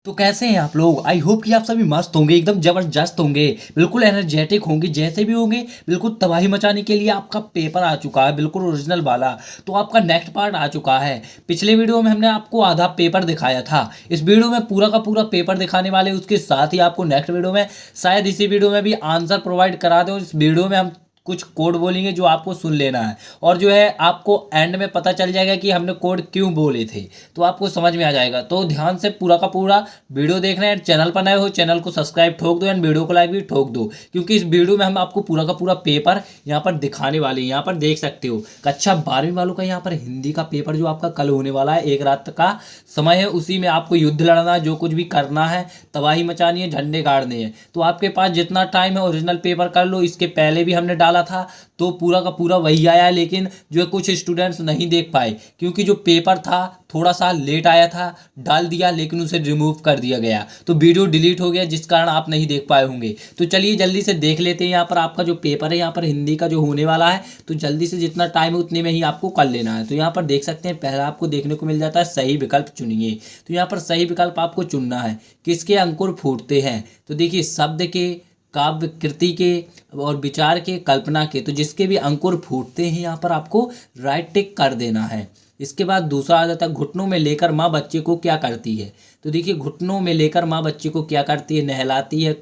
तो कैसे हैं आप लोग। आई होप कि आप सभी मस्त होंगे, एकदम जबरदस्त होंगे, बिल्कुल एनर्जेटिक होंगे। जैसे भी होंगे बिल्कुल तबाही मचाने के लिए आपका पेपर आ चुका है, बिल्कुल ओरिजिनल वाला। तो आपका नेक्स्ट पार्ट आ चुका है। पिछले वीडियो में हमने आपको आधा पेपर दिखाया था, इस वीडियो में पूरा का पूरा पेपर दिखाने वाले। उसके साथ ही आपको नेक्स्ट वीडियो में शायद इसी वीडियो में भी आंसर प्रोवाइड करा दें। और इस वीडियो में हम कुछ कोड बोलेंगे जो आपको सुन लेना है, और जो है आपको एंड में पता चल जाएगा कि हमने कोड क्यों बोले थे, तो आपको समझ में आ जाएगा। तो ध्यान से पूरा का पूरा वीडियो देखना है। चैनल पर नए हो चैनल को सब्सक्राइब ठोक दो, एंड वीडियो को लाइक भी ठोक दो, क्योंकि इस वीडियो में हम आपको पूरा का पूरा पेपर यहाँ पर दिखाने वाले हैं। यहाँ पर देख सकते हो कक्षा 12वीं वालों का यहाँ पर हिंदी का पेपर जो आपका कल होने वाला है, एक रात का समय है। उसी में आपको युद्ध लड़ना है, जो कुछ भी करना है, तबाही मचानी है, झंडे गाड़ने हैं। तो आपके पास जितना टाइम है ओरिजिनल पेपर कर लो। इसके पहले भी हमने डाला था तो पूरा का पूरा वही आया है, लेकिन जो है कुछ स्टूडेंट्स नहीं देख पाए, क्योंकि जो पेपर था थोड़ा सा लेट आया था। डाल दिया लेकिन उसे रिमूव कर दिया गया, तो वीडियो डिलीट हो गया, जिस कारण आप नहीं देख पाए होंगे। तो चलिए जल्दी से देख लेते हैं। यहाँ पर आपका जो पेपर है यहाँ पर हिंदी का जो होने वाला है, तो जल्दी से जितना टाइम है उतने में ही आपको कर लेना है। तो यहाँ पर देख सकते हैं पहला आपको देखने को मिल जाता है सही विकल्प चुनिए। तो यहाँ पर सही विकल्प आपको चुनना है। किसके अंकुर फूटते हैं, तो देखिए शब्द के, काव्य कृति के, और विचार के, कल्पना के। तो जिसके भी अंकुर फूटते हैं यहाँ पर आपको राइट टिक कर देना है। इसके बाद दूसरा आ जाता है घुटनों में लेकर माँ बच्चे को क्या करती है। तो देखिए घुटनों में लेकर माँ बच्चे को क्या करती है, नहलाती है,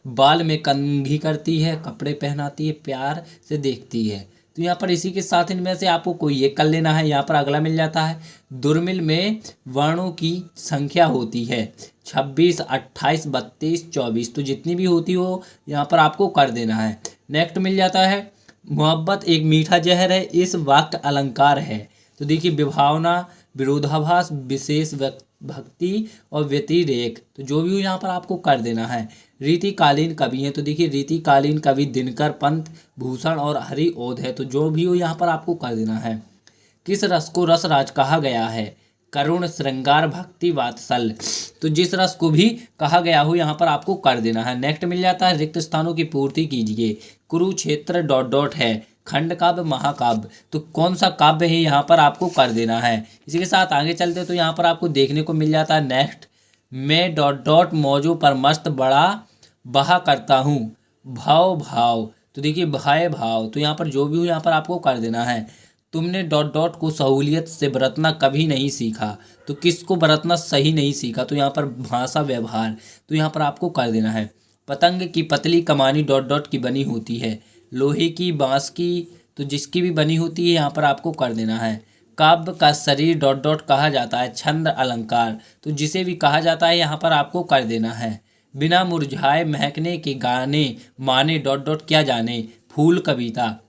बाल में कंघी करती है, कपड़े पहनाती है, प्यार से देखती है। तो यहाँ पर इसी के साथ इनमें से आपको कोई एक कर लेना है। यहाँ पर अगला मिल जाता है दुर्मिल में वर्णों की संख्या होती है 26, 28, 32, 24। तो जितनी भी होती हो यहाँ पर आपको कर देना है। नेक्स्ट मिल जाता है मोहब्बत एक मीठा जहर है, इस वाक्य अलंकार है। तो देखिए विभावना, विरोधाभास, विशेष भक्ति और व्यतिरेक। तो जो भी हो यहाँ पर आपको कर देना है। रीतिकालीन कवि हैं, तो देखिए रीतिकालीन कवि दिनकर, पंत, भूषण और हरिओध है। तो जो भी हो यहाँ पर आपको कर देना है। किस रस को रसराज कहा गया है, करुण, श्रृंगार, भक्ति, वात्सल्य। तो जिस रस को भी कहा गया हो यहाँ पर आपको कर देना है। नेक्स्ट मिल जाता है रिक्त स्थानों की पूर्ति कीजिए। कुरुक्षेत्र डॉट डॉट है, खंड काव्य, महाकाव्य। तो कौन सा काव्य है यहाँ पर आपको कर देना है। इसी के साथ आगे चलते तो यहाँ पर आपको देखने को मिल जाता है नेक्स्ट, मैं डॉट डॉट मौजों पर मस्त बड़ा बहा करता हूँ, भाव भाव। तो देखिए भाई भाव। तो यहाँ पर जो भी हो यहाँ पर आपको कर देना है। तुमने डॉट डॉट को सहूलियत से बरतना कभी नहीं सीखा। तो किसको बरतना सही नहीं सीखा, तो यहाँ पर भाषा व्यवहार। तो यहाँ पर आपको कर देना है। पतंग की पतली कमानी डॉट डॉट की बनी होती है, लोहे की, बांस की। तो जिसकी भी बनी होती है यहाँ पर आपको कर देना है। काव्य का शरीर डॉट डॉट कहा जाता है, छंद, अलंकार। तो जिसे भी कहा जाता है यहाँ पर आपको कर देना है। बिना मुरझाए महकने के गाने माने डॉट डॉट क्या जाने, फूल, कविता।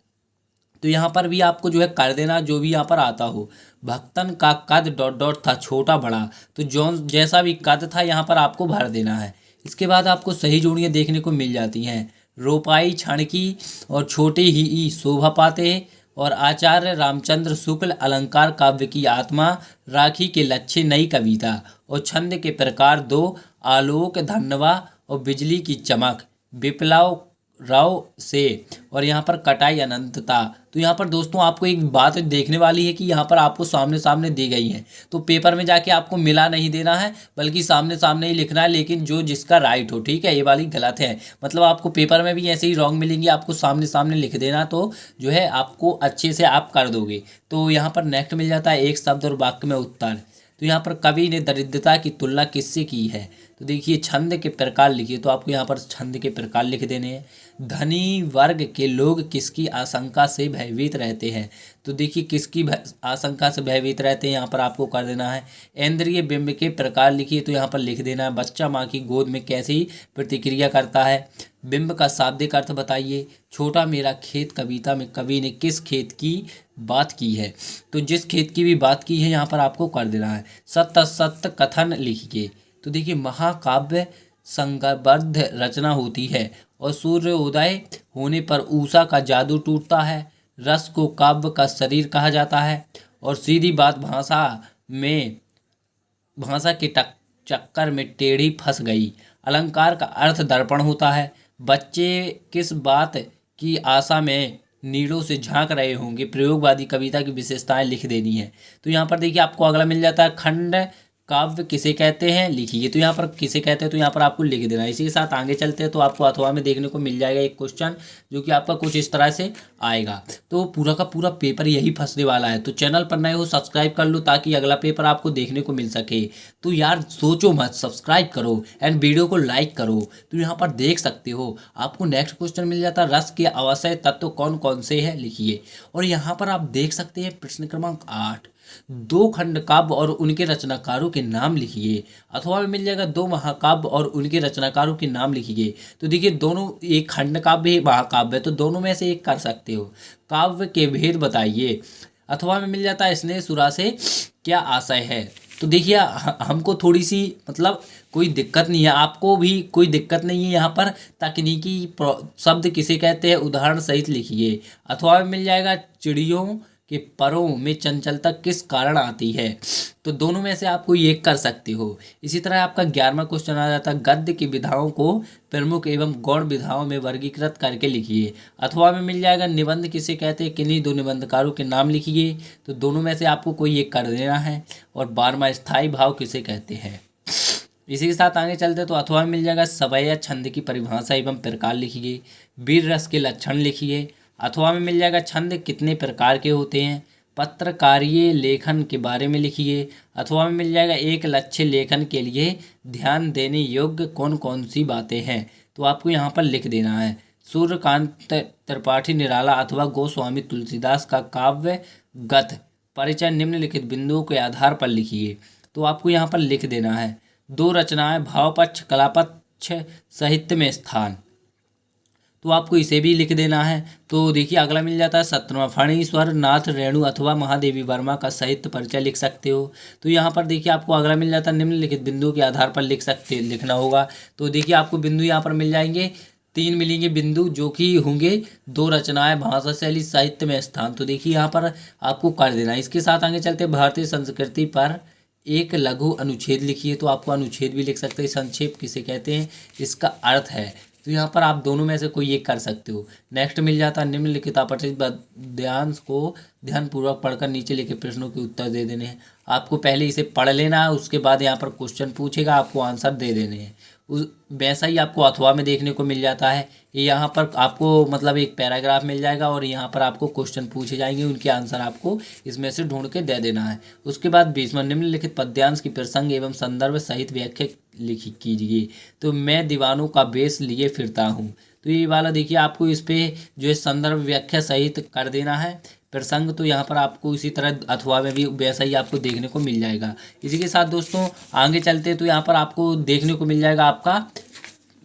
तो यहाँ पर भी आपको जो है कर देना जो भी यहाँ पर आता हो। भक्तन का कद डॉट डॉट था, छोटा बड़ा। तो जो जैसा भी कद था यहाँ पर आपको भर देना है। इसके बाद आपको सही जोड़ियाँ देखने को मिल जाती हैं। रोपाई क्षण की और छोटे ही शोभा पाते हैं, और आचार्य रामचंद्र शुक्ल अलंकार काव्य की आत्मा, राखी के लच्छे नई कविता, और छंद के प्रकार दो, आलोक, धन्वा और बिजली की चमक, विप्लव राव से, और यहाँ पर कटाई अनंतता। तो यहाँ पर दोस्तों आपको एक बात देखने वाली है कि यहाँ पर आपको सामने सामने दी गई है, तो पेपर में जाके आपको मिला नहीं देना है, बल्कि सामने सामने ही लिखना है, लेकिन जो जिसका राइट हो। ठीक है, ये वाली गलत है। मतलब आपको पेपर में भी ऐसे ही रॉन्ग मिलेंगी, आपको सामने सामने लिख देना, तो जो है आपको अच्छे से आप कर दोगे। तो यहाँ पर नेक्स्ट मिल जाता है एक शब्द और वाक्य में उत्तर। तो यहाँ पर कवि ने दरिद्रता की तुलना किससे की है। तो देखिए छंद के प्रकार लिखिए, तो आपको यहाँ पर छंद के प्रकार लिख देने हैं। धनी वर्ग के लोग किसकी आशंका से भयभीत रहते हैं। तो देखिए किसकी आशंका से भयभीत रहते हैं यहाँ पर आपको कर देना है। इंद्रिय बिंब के प्रकार लिखिए, तो यहाँ पर लिख देना है बच्चा माँ की गोद में कैसी प्रतिक्रिया करता है। बिंब का शाब्दिक अर्थ बताइए। छोटा मेरा खेत कविता में कवि ने किस खेत की बात की है। तो जिस खेत की भी बात की है यहाँ पर आपको कर देना है। सत्य सत्य कथन लिखिए। तो देखिए महाकाव्य संगबद्ध रचना होती है, और सूर्योदय होने पर उषा का जादू टूटता है। रस को काव्य का शरीर कहा जाता है, और सीधी बात भाषा के चक्कर में टेढ़ी फंस गई। अलंकार का अर्थ दर्पण होता है। बच्चे किस बात की आशा में नीड़ों से झांक रहे होंगे। प्रयोगवादी कविता की विशेषताएं लिख देनी है। तो यहाँ पर देखिए आपको अगला मिल जाता है खंड काव्य किसे कहते हैं लिखिए। तो यहाँ पर किसे कहते हैं तो यहाँ पर आपको लिख देना है। इसी के साथ आगे चलते हैं तो आपको अथवा में देखने को मिल जाएगा एक क्वेश्चन जो कि आपका कुछ इस तरह से आएगा। तो पूरा का पूरा पेपर यही फंसने वाला है। तो चैनल पर नए हो सब्सक्राइब कर लो ताकि अगला पेपर आपको देखने को मिल सके। तो यार सोचो मत, सब्सक्राइब करो एंड वीडियो को लाइक करो। तो यहाँ पर देख सकते हो आपको नेक्स्ट क्वेश्चन मिल जाता है, रस के आवश्य तत्व कौन कौन से हैं लिखिए। और यहाँ पर आप देख सकते हैं प्रश्न क्रमांक 8, दो खंड काव्य और उनके रचनाकारों के नाम लिखिए। अथवा में मिल जाएगा दो महाकाव्य और उनके रचनाकारों के नाम लिखिए। तो देखिए दोनों, एक खंड काव्य है महाकाव्य है, तो दोनों में से एक कर सकते हो। काव्य के भेद बताइए। अथवा में मिल जाता है स्नेह सुरा से क्या आशय है। तो देखिए हमको थोड़ी सी मतलब कोई दिक्कत नहीं है, आपको भी कोई दिक्कत नहीं है। यहाँ पर तकनीकी शब्द किसे कहते हैं उदाहरण सहित लिखिए। अथवा में मिल जाएगा चिड़ियों के परों में चंचलता किस कारण आती है। तो दोनों में से आप कोई एक कर सकते हो। इसी तरह आपका 11वां क्वेश्चन आ जाता है, गद्य की विधाओं को प्रमुख एवं गौण विधाओं में वर्गीकृत करके लिखिए। अथवा में मिल जाएगा निबंध किसे कहते हैं, किन्हीं दो निबंधकारों के नाम लिखिए। तो दोनों में से आपको कोई एक कर देना है। और 12वां स्थायी भाव किसे कहते हैं। इसी के साथ आगे चलते तो अथवा में मिल जाएगा सवैया छंद की परिभाषा एवं प्रकार लिखिए। वीर रस के लक्षण लिखिए। अथवा में मिल जाएगा छंद कितने प्रकार के होते हैं। पत्रकारीय लेखन के बारे में लिखिए। अथवा में मिल जाएगा एक लक्ष्य लेखन के लिए ध्यान देने योग्य कौन कौन सी बातें हैं। तो आपको यहाँ पर लिख देना है। सूर्यकांत त्रिपाठी निराला अथवा गोस्वामी तुलसीदास का काव्य गत परिचय निम्नलिखित बिंदुओं के आधार पर लिखिए। तो आपको यहाँ पर लिख देना है। दो रचनाएं भावपक्ष कलापक्ष साहित्य में स्थान। तो आपको इसे भी लिख देना है। तो देखिए अगला मिल जाता है 17वां, फणीश्वर नाथ रेणु अथवा महादेवी वर्मा का साहित्य परिचय लिख सकते हो। तो यहाँ पर देखिए आपको अगला मिल जाता है निम्नलिखित बिंदुओं के आधार पर लिखना होगा। तो देखिए आपको बिंदु यहाँ पर मिल जाएंगे, 3 मिलेंगे बिंदु जो कि होंगे दो रचनाएं भाषा शैली साहित्य में स्थान। तो देखिए यहाँ पर आपको कर देना। इसके साथ आगे चलते भारतीय संस्कृति पर एक लघु अनुच्छेद लिखिए। तो आपको अनुच्छेद भी लिख सकते हैं। संक्षेप किसे कहते हैं, इसका अर्थ है। तो यहाँ पर आप दोनों में से कोई एक कर सकते हो। नेक्स्ट मिल जाता है निम्नलिखित अपठित पद्यांश को ध्यानपूर्वक पढ़कर नीचे लिखे प्रश्नों के उत्तर दे देने हैं। आपको पहले इसे पढ़ लेना है, उसके बाद यहाँ पर क्वेश्चन पूछेगा, आपको आंसर दे देने हैं। उस वैसा ही आपको अथवा में देखने को मिल जाता है। यहाँ पर आपको मतलब एक पैराग्राफ मिल जाएगा और यहाँ पर आपको क्वेश्चन पूछे जाएंगे, उनके आंसर आपको इसमें से ढूंढ के दे देना है। उसके बाद 20वां निम्नलिखित पद्यांश की प्रसंग एवं संदर्भ सहित व्याख्या लिखी कीजिए। तो मैं दीवानों का बेस लिए फिरता हूँ। तो ये वाला देखिए आपको इस पे जो है संदर्भ व्याख्या सहित कर देना है। प्रसंग तो यहाँ पर आपको इसी तरह अथवा में भी वैसा ही आपको देखने को मिल जाएगा। इसी के साथ दोस्तों आगे चलते तो यहाँ पर आपको देखने को मिल जाएगा आपका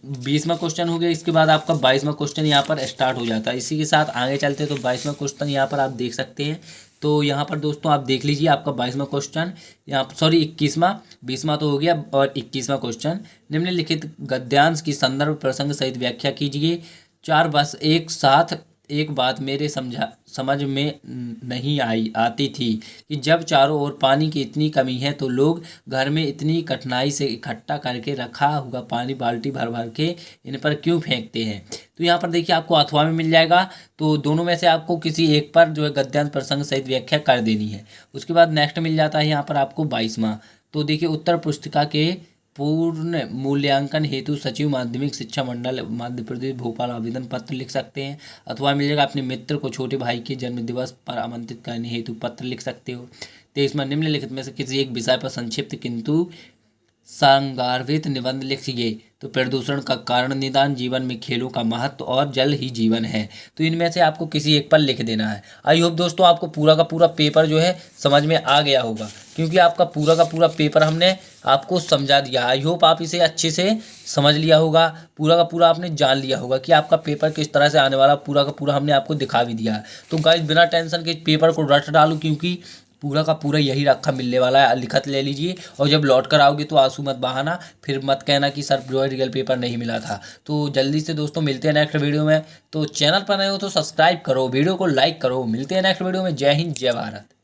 20वां क्वेश्चन हो गया। इसके बाद आपका 22वां क्वेश्चन यहाँ पर स्टार्ट हो जाता है। इसी के साथ आगे चलते तो 22वां क्वेश्चन यहाँ पर आप देख सकते हैं। तो यहाँ पर दोस्तों आप देख लीजिए आपका 22वां क्वेश्चन यहाँ सॉरी 21वां, 20वां तो हो गया और 21वां क्वेश्चन, निम्नलिखित गद्यांश की संदर्भ प्रसंग सहित व्याख्या कीजिए। 4 बस एक साथ एक बात मेरे समझ में नहीं आती थी कि जब चारों ओर पानी की इतनी कमी है तो लोग घर में इतनी कठिनाई से इकट्ठा करके रखा हुआ पानी बाल्टी भर भर के इन पर क्यों फेंकते हैं। तो यहाँ पर देखिए आपको अथवा में मिल जाएगा। तो दोनों में से आपको किसी एक पर जो है गद्यांश प्रसंग सहित व्याख्या कर देनी है। उसके बाद नेक्स्ट मिल जाता है यहाँ पर आपको 22वां। तो देखिए उत्तर पुस्तिका के पूर्ण मूल्यांकन हेतु सचिव माध्यमिक शिक्षा मंडल मध्य प्रदेश भोपाल आवेदन पत्र लिख सकते हैं। अथवा मिल जाएगा अपने मित्र को छोटे भाई के जन्म दिवस पर आमंत्रित करने हेतु पत्र लिख सकते हो। 23वां निम्नलिखित में से किसी एक विषय पर संक्षिप्त किंतु संगार्भित निबंध लिखिए। तो प्रदूषण का कारण निदान, जीवन में खेलों का महत्व और जल ही जीवन है। तो इनमें से आपको किसी एक पर लिख देना है। आई होप दोस्तों आपको पूरा का पूरा पेपर जो है समझ में आ गया होगा, क्योंकि आपका पूरा का पूरा पेपर हमने आपको समझा दिया। आई होप आप इसे अच्छे से समझ लिया होगा, पूरा का पूरा आपने जान लिया होगा कि आपका पेपर किस तरह से आने वाला, पूरा का पूरा हमने आपको दिखा भी दिया है। तो गाइस बिना टेंशन के पेपर को रट डालो, क्योंकि पूरा का पूरा यही रखा मिलने वाला है। लिखत ले लीजिए और जब लौट कर आओगे तो आंसू मत बहाना, फिर मत कहना कि सर जो है रियल पेपर नहीं मिला था। तो जल्दी से दोस्तों मिलते हैं नेक्स्ट वीडियो में। तो चैनल पर नए हो तो सब्सक्राइब करो, वीडियो को लाइक करो। मिलते हैं नेक्स्ट वीडियो में। जय हिंद, जय भारत।